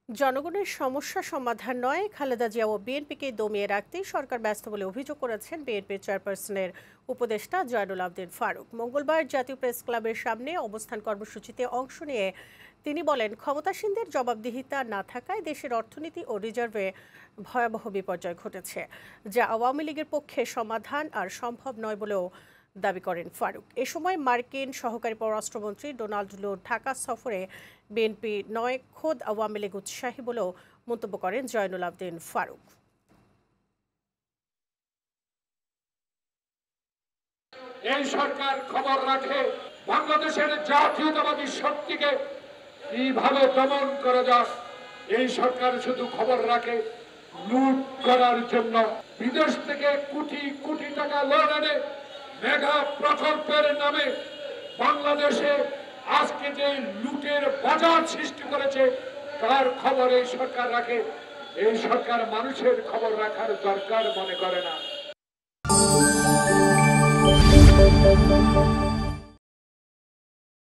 জনগণের সমস্যা সমাধান নয়, খালেদা জিয়া ও বিএনপিকে দমিয়ে রাখতেই সরকার ব্যস্ত বলে অভিযোগ করেছেন বিএনপির চেয়ারপারসনের উপদেষ্টা জয়নুল আবদিন ফারুক। মঙ্গলবার জাতীয় প্রেস ক্লাবের সামনে অবস্থান কর্মসূচিতে অংশ নিয়ে তিনি বলেন, ক্ষমতাসীনদের জবাবদিহিতা না থাকায় দেশের অর্থনীতি ও রিজার্ভে ভয়াবহ বিপর্যয় ঘটেছে, যা আওয়ামী লীগের পক্ষে সমাধান আর সম্ভব নয় বলেও দাবি করেন ফারুক। এ সময় মার্কিন সহকারী পররাষ্ট্রমন্ত্রী ডোনাল্ড লুর ঢাকা সফরে বিএনপি নয়, খোদ আওয়ামী লীগ উৎসাহী বলেও মন্তব্য করেন জয়নুল আবদিন ফারুক। এই সরকার খবর রাখে বাংলাদেশের জাতীয়তাবাদী শক্তিকে কিভাবে দমন করা যায়। এই সরকার শুধু খবর রাখে লুট করার জন্য। বিদেশ থেকে কোটি কোটি টাকা লোন এনে মেগা প্রকল্পের নামে বাংলাদেশে আজকে যে লুটের বাজার সৃষ্টি করেছে তার খবর এই সরকার রাখে। এই সরকার মানুষের খবর রাখার দরকার মনে করে না।